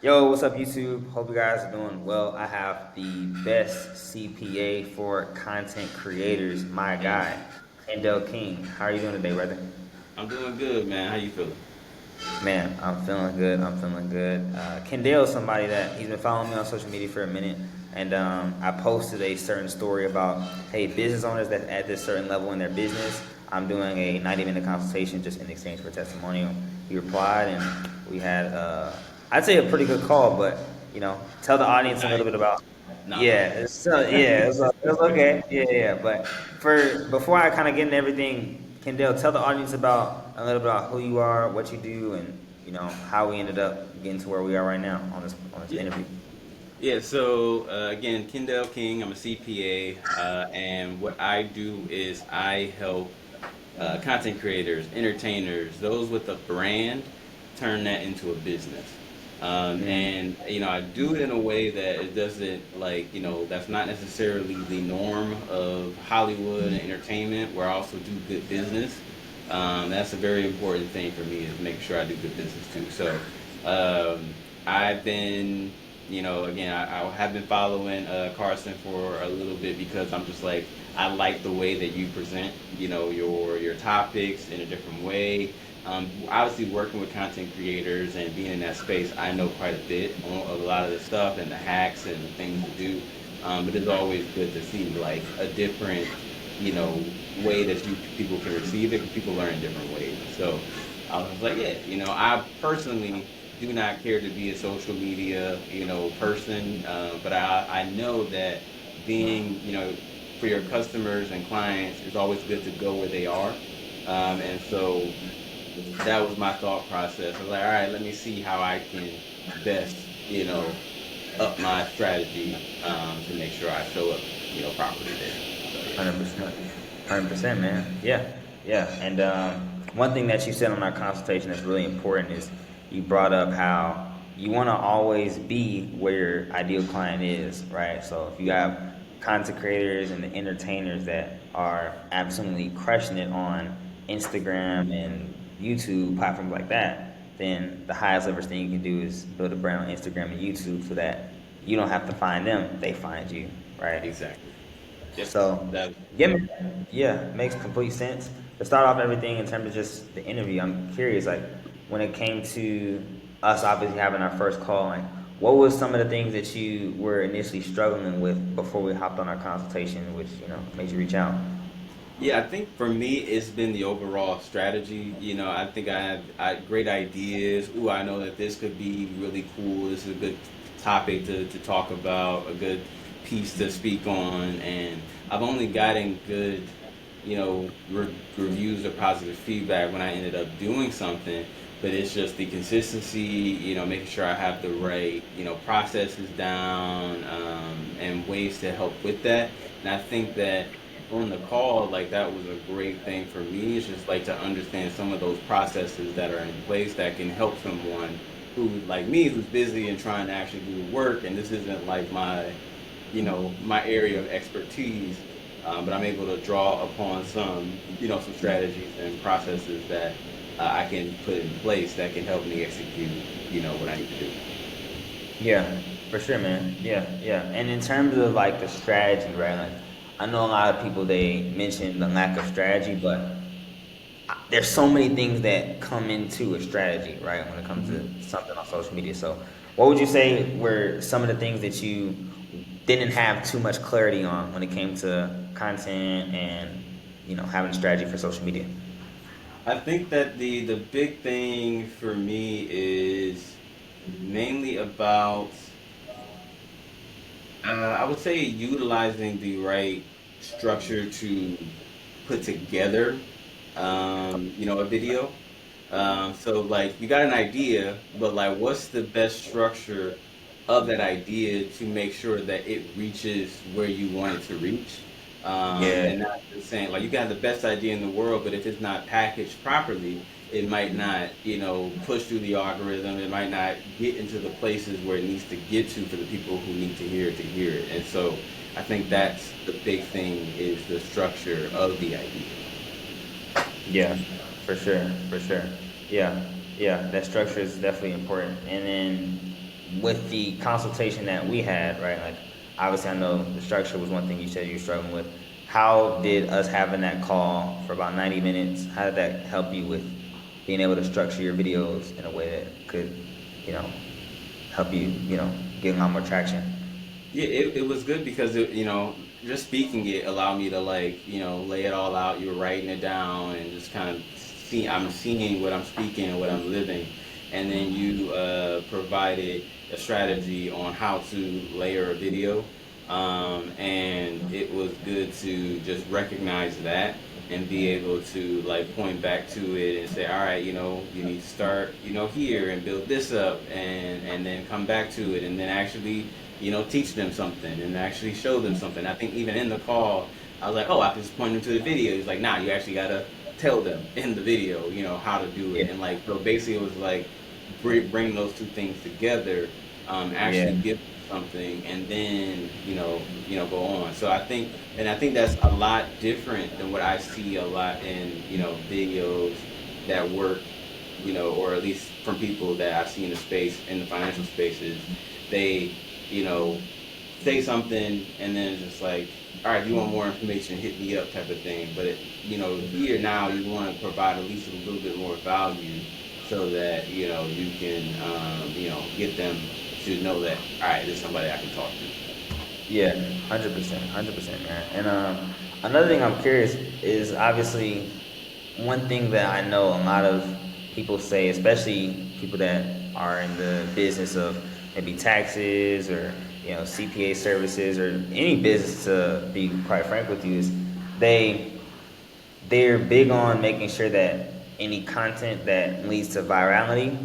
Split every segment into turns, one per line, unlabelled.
Yo, what's up, YouTube? Hope you guys are doing well. I have the best CPA for content creators, my
Hey,
guy, Kendall King. How are you doing today, brother?
I'm doing good, man. How you feeling?
Man, I'm feeling good. I'm feeling good. Kendall is somebody that he's been following me on social media for a minute, and I posted a certain story about, hey, business owners that at this certain level in their business, I'm doing a 90-minute consultation just in exchange for a testimonial. He replied, and we had, I'd say, a pretty good call, but tell the audience a little
Nice.
bit about.
Nah,
Yeah,
nah.
it's okay. Yeah. But for before I kind of get into everything, Kendall, tell the audience about a little bit about who you are, what you do, and how we ended up getting to where we are right now on this
Yeah,
interview.
yeah. So again, Kendall King. I'm a CPA, and what I do is I help content creators, entertainers, those with a brand, turn that into a business.
Mm,
And I do it in a way that it doesn't that's not necessarily the norm of Hollywood and entertainment, where I also do good business. That's a very important thing for me is make sure I do good business too. So I've been, again, I have been following Carson for a little bit because I'm just like I like the way that you present, your topics in a different way. Obviously, working with content creators and being in that space, I know quite a bit on a lot of the stuff and the hacks and the things to do. But it's always good to see like a different, way that people can receive it. 'Cause people learn in different ways. So I was like, yeah, I personally do not care to be a social media, person, but I know that being, for your customers and clients, it's always good to go where they are. And so that was my thought process. I was like, all right, let me see how I can best, up my strategy to make sure I show up, properly there. So yeah.
100%, 100%, man. Yeah. And one thing that you said on our consultation that's really important is you brought up how you want to always be where your ideal client is, right? So if you have content creators and the entertainers that are absolutely crushing it on Instagram and YouTube platforms like that, then the highest leverage thing you can do is build a brand on Instagram and YouTube so that you don't have to find them, they find you, right?
Exactly. Yep.
So,
That.
yeah, makes complete sense. To start off everything in terms of just the interview, I'm curious, like, when it came to us obviously having our first call, like, what was some of the things that you were initially struggling with before we hopped on our consultation, which, made you reach out?
Yeah, I think for me, it's been the overall strategy. I think I great ideas. Ooh, I know that this could be really cool. This is a good topic to talk about, a good piece to speak on. And I've only gotten good, reviews or positive feedback when I ended up doing something. But it's just the consistency, making sure I have the right, processes down, and ways to help with that. And I think that on the call, like that was a great thing for me. It's just like to understand some of those processes that are in place that can help someone who, like me, who's busy and trying to actually do the work. And this isn't like my area of expertise, but I'm able to draw upon some strategies and processes that I can put in place that can help me execute, what I need to do.
Yeah, for sure, man. Yeah. And in terms of like the strategy, right? Like, I know a lot of people they mention the lack of strategy, but there's so many things that come into a strategy, right? When it comes to something on social media. So, what would you say were some of the things that you didn't have too much clarity on when it came to content and having a strategy for social media?
I think that the big thing for me is mainly about I would say utilizing the right structure to put together, a video. So like you got an idea, but like what's the best structure of that idea to make sure that it reaches where you want it to reach?
Yeah,
And not just saying like you got the best idea in the world, but if it's not packaged properly, it might not, push through the algorithm. It might not get into the places where it needs to get to for the people who need to hear it. And so I think that's the big thing is the structure of the idea.
yeah, for sure. Yeah. That structure is definitely important. And then with the consultation that we had, right? Like, obviously, I know the structure was one thing you said you were struggling with. How did us having that call for about 90 minutes, how did that help you with being able to structure your videos in a way that could, you know, help you, get a lot more traction?
Yeah, it was good because just speaking it allowed me to like, lay it all out. You were writing it down and just kind of I'm seeing what I'm speaking and what I'm living. And then you provided a strategy on how to layer a video. And it was good to just recognize that and be able to like point back to it and say, all right, you need to start, here and build this up and then come back to it and then actually, teach them something and actually show them something. I think even in the call, I was like, oh, I can just point them to the video. He's like, nah, you actually gotta tell them in the video, how to do it.
Yeah.
And like, so basically it was like bring those two things together,
Yeah.
actually give something, and then go on. So I think that's a lot different than what I see a lot in videos that work, or at least from people that I've seen in the space in the financial spaces, they you know say something and then it's just like, all right, if you want more information, hit me up type of thing. But here now you want to provide at least a little bit more value so that you can get them to know that, all right, there's somebody I can talk to.
Yeah, 100%, 100%, man. And another thing I'm curious is obviously one thing that I know a lot of people say, especially people that are in the business of maybe taxes or CPA services or any business, to be quite frank with you, is they they're big on making sure that any content that leads to virality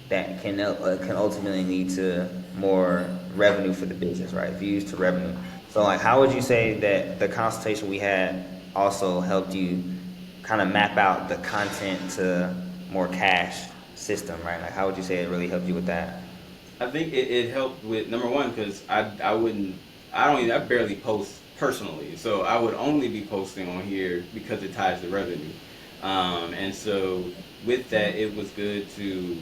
that can ultimately lead to more revenue for the business, right? Views to revenue. So, like, how would you say that the consultation we had also helped you kind of map out the content to more cash system, right? Like, how would you say it really helped you with that?
I think it helped with number one because I barely post personally, so I would only be posting on here because it ties to revenue. And so with that, it was good to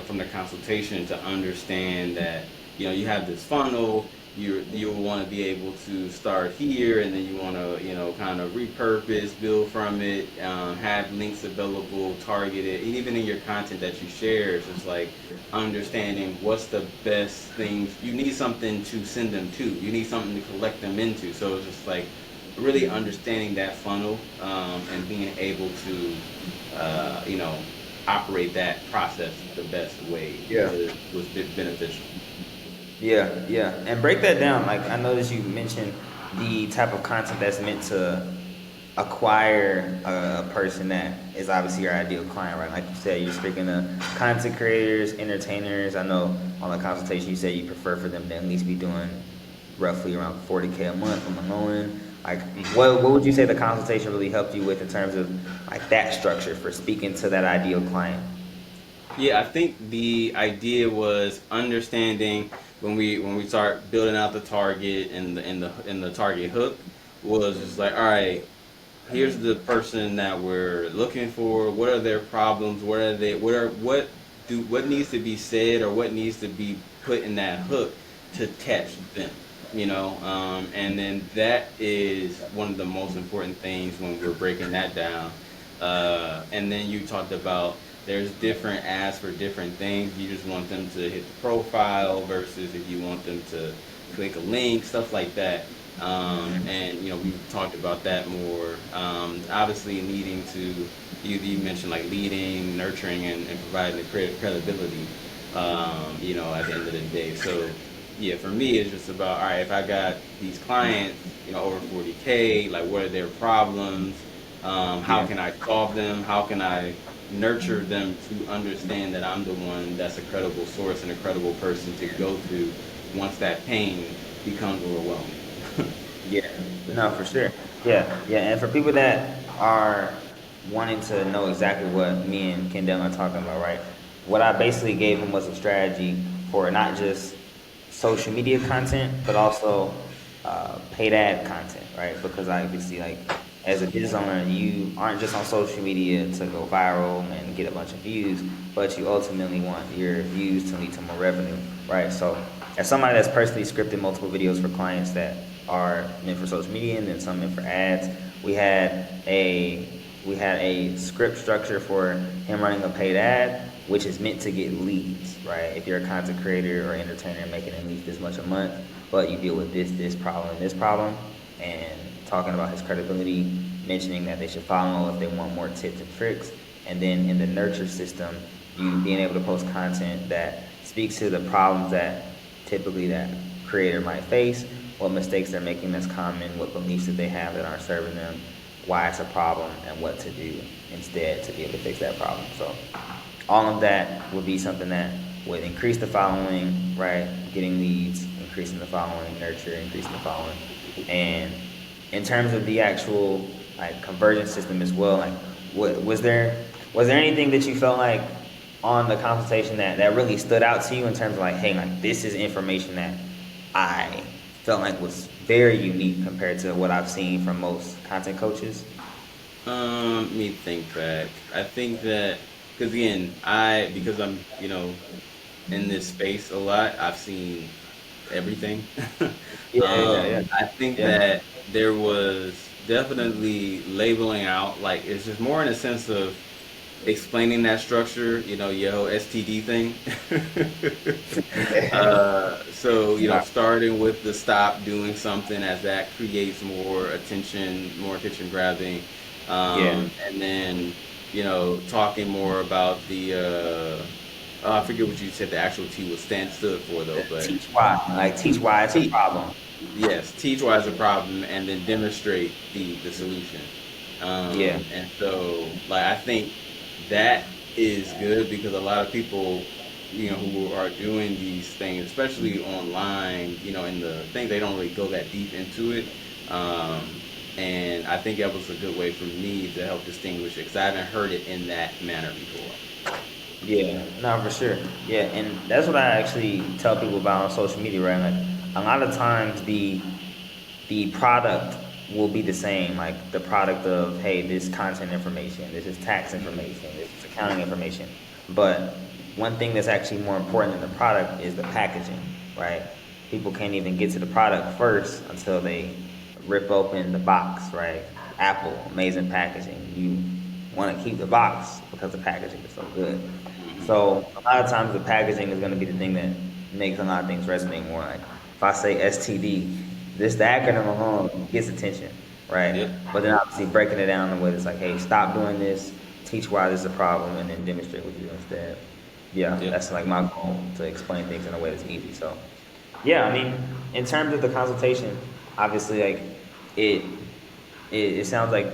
from the consultation to understand that you have this funnel. You'll want to be able to start here, and then you want to kind of repurpose, build from it, have links available, targeted, and even in your content that you share, it's just like understanding what's the best things. You need something to send them to. You need something to collect them into. So it's just like really understanding that funnel, and being able to operate that process the best way
Yeah.
was beneficial.
Yeah, yeah. And break that down. Like, I noticed you mentioned the type of content that's meant to acquire a person that is obviously your ideal client, right? Like you said, you're speaking to content creators, entertainers. I know on the consultation you said you prefer for them to at least be doing roughly around 40K a month on the low end. Like, what would you say the consultation really helped you with in terms of like that structure for speaking to that ideal client?
Yeah, I think the idea was understanding when we start building out the target and the target hook was just like, all right, here's the person that we're looking for. What are their problems? What needs to be said or what needs to be put in that hook to catch them? And then that is one of the most important things when we're breaking that down. And then you talked about there's different ads for different things. You just want them to hit the profile versus if you want them to click a link, stuff like that. And we've talked about that more. Obviously, needing to you mentioned like leading, nurturing, and providing the credibility. At the end of the day. So yeah, for me, it's just about, all right, if I got these clients, over 40K, like what are their problems? How
Yeah.
can I solve them? How can I nurture them to understand that I'm the one that's a credible source and a credible person to go to once that pain becomes overwhelming.
Yeah, no, for sure. Yeah, yeah, and for people that are wanting to know exactly what me and Kendall are talking about, right? What I basically gave him was a strategy for not just social media content, but also paid ad content, right? Because I obviously like as a business owner, you aren't just on social media to go viral and get a bunch of views, but you ultimately want your views to lead to more revenue, right? So, as somebody that's personally scripted multiple videos for clients that are meant for social media and then some meant for ads, we had a script structure for him running a paid ad, which is meant to get leads, right? If you're a content creator or entertainer making at least this much a month, but you deal with this problem, and this problem, and talking about his credibility, mentioning that they should follow if they want more tips and tricks, and then in the nurture system, you being able to post content that speaks to the problems that typically that creator might face, what mistakes they're making that's common, what beliefs that they have that aren't serving them, why it's a problem, and what to do instead to be able to fix that problem. So all of that would be something that would increase the following, right? Getting leads, increasing the following, nurture, increasing the following. And in terms of the actual like conversion system as well, like was there anything that you felt like on the consultation that really stood out to you in terms of like, hey, like this is information that I felt like was very unique compared to what I've seen from most content coaches?
Let me think back. I think that because again, because I'm in this space a lot, I've seen everything.
Yeah.
I think
Yeah.
that there was definitely labeling out, like it's just more in a sense of explaining that structure, your whole STD thing. So, starting with the stop doing something as that creates more attention grabbing.
Yeah.
And then, talking more about I forget what you said the actual T was stood for though, but
Teach why it's a
T,
problem.
yes, teach why it's a problem and then demonstrate the solution.
Yeah.
And so, like, I think that is good because a lot of people, who are doing these things, especially online, in the thing, they don't really go that deep into it. And I think that was a good way for me to help distinguish it because I haven't heard it in that manner before.
Yeah, no, for sure. Yeah, and that's what I actually tell people about on social media, right? Like a lot of times the product will be the same, like the product of, hey, this content information, this is tax information, this is accounting information. But one thing that's actually more important than the product is the packaging, right? People can't even get to the product first until they rip open the box, right? Apple, amazing packaging. You want to keep the box because the packaging is so good. So a lot of times the packaging is going to be the thing that makes a lot of things resonate more. Like if I say STD, the acronym alone gets attention, right?
Yep.
But then obviously breaking it down in a way that's like, hey, stop doing this, teach why this is a problem, and then demonstrate what you do instead. Yeah,
Yep.
that's like my goal to explain things in a way that's easy. So yeah, I mean, in terms of the consultation, obviously like it it sounds like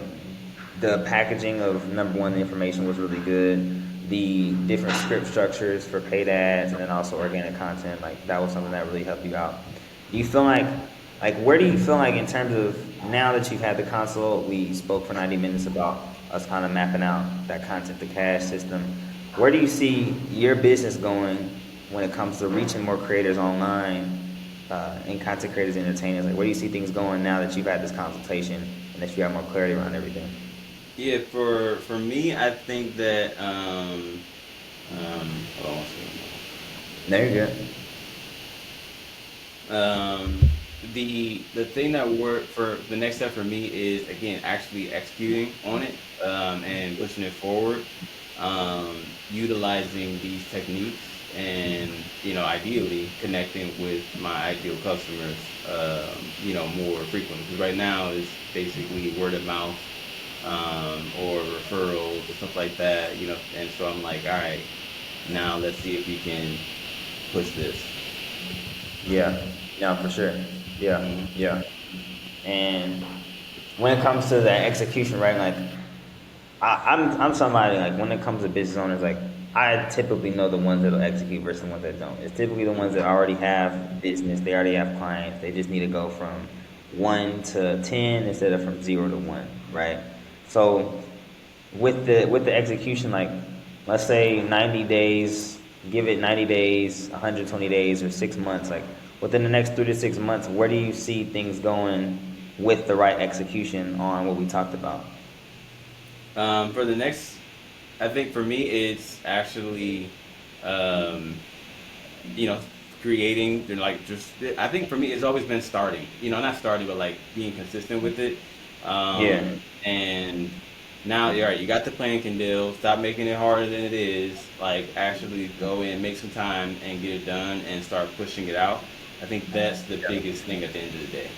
the packaging of number one, the information was really good. The different script structures for paid ads and then also organic content, like that was something that really helped you out. Do you feel like where do you feel like in terms of now that you've had the consult, we spoke for 90 minutes about us kind of mapping out that content to cash system. Where do you see your business going when it comes to reaching more creators online and content creators and entertainers? Like where do you see things going now that you've had this consultation and that you have more clarity around everything?
Yeah, for me, I think that hold on one
There you go.
The thing that worked for the next step for me is again actually executing on it and pushing it forward, utilizing these techniques, and ideally connecting with my ideal customers, more frequently. Because right now it's basically word of mouth or referrals or stuff like that, And so I'm like, all right, now let's see if we can push this.
Yeah, no, for sure. Yeah, yeah. And when it comes to that execution, right? Like, I'm somebody like when it comes to business owners, like I typically know the ones that'll execute versus the ones that don't. It's typically the ones that already have business, they already have clients. They just need to go from 1 to 10 instead of from 0 to 1, right? So with the execution, like let's say 90 days, give it 90 days, 120 days, or 6 months. Like within the next 3 to 6 months, where do you see things going with the right execution on what we talked about?
For the next, I think for me, it's actually, um, you know, creating and like just. I think for me, it's always been starting. Not starting, but like being consistent with it.
Yeah,
And now, you're right. You got the plan, Kendall. Stop making it harder than it is. Like actually go in, make some time, and get it done, and start pushing it out. I think that's the biggest thing at the end of the day.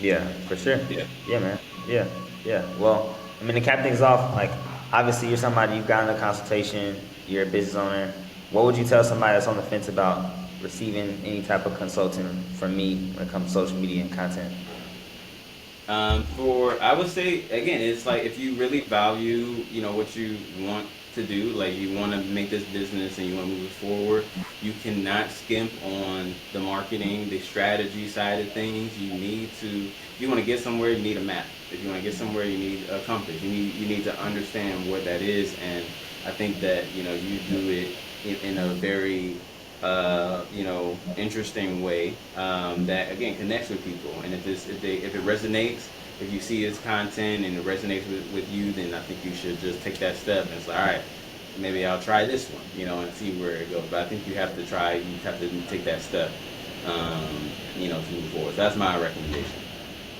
yeah, for sure.
Yeah.
Yeah, man. Yeah, yeah. Well, I mean, to cap things off, like obviously you're somebody you've gotten a consultation, you're a business owner. What would you tell somebody that's on the fence about receiving any type of consulting from me when it comes to social media and content?
For I would say again, it's like if you really value, what you want to do, like you want to make this business and you want to move it forward, you cannot skimp on the marketing, the strategy side of things. You need to, if you want to get somewhere, you need a map. If you want to get somewhere, you need a compass. You need to understand what that is, and I think that you do it in a very interesting way that again connects with people. And if it resonates, if you see its content and it resonates with you, then I think you should just take that step and say, all right, maybe I'll try this one, and see where it goes. But I think you have to try. You have to take that step, to move forward. So that's my recommendation.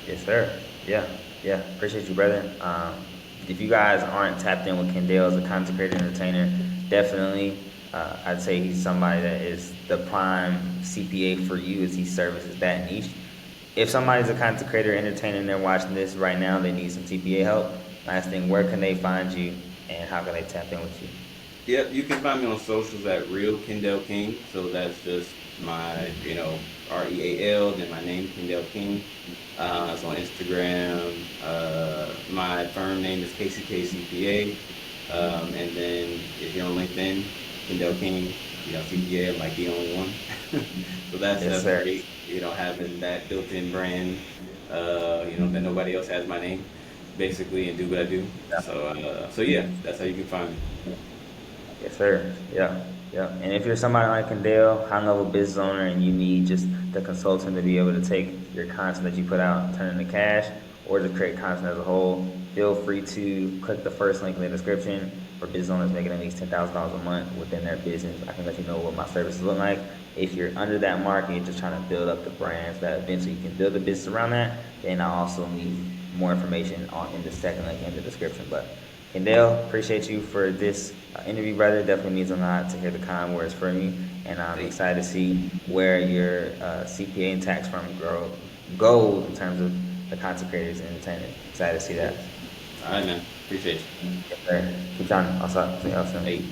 Yes, sir. Yeah, yeah. Appreciate you, brother. If you guys aren't tapped in with Kendall as a content creator entertainer, definitely, I'd say he's somebody that is the prime CPA for you as he services that niche. If somebody's a content creator entertainer and they're watching this right now, they need some TPA help. Last thing, where can they find you and how can they tap in with you?
Yep, you can find me on socials at Real Kendall King. So that's just my, REAL, then my name, Kendall King. It's on Instagram. My firm name is KCK and then if you're on LinkedIn, Kendall King, CPA, I'm like the only one. So
Yes,
that's
sir.
great, having that built-in brand, that nobody else has my name, basically, and do what I do.
Yeah.
So yeah, that's how you can find me.
Yes, sir. Yeah, yeah. And if you're somebody like Kendall, high level business owner, and you need just the consultant to be able to take your content that you put out and turn it into cash, or to create content as a whole, feel free to click the first link in the description for business owners making at least $10,000 a month within their business. I can let you know what my services look like. If you're under that mark and you're just trying to build up the brands that eventually you can build a business around that, then I also need more information in the second link in the description. But Kendall, appreciate you for this interview, brother. Definitely means a lot to hear the kind words from you, and I'm
Thank
excited to see where your CPA and tax firm goes in terms of the content creators and entertainment. Excited to see
you.
that.
All right, man. Appreciate you.
Yes, sir. Keep shining. I'll see y'all soon.
Hey.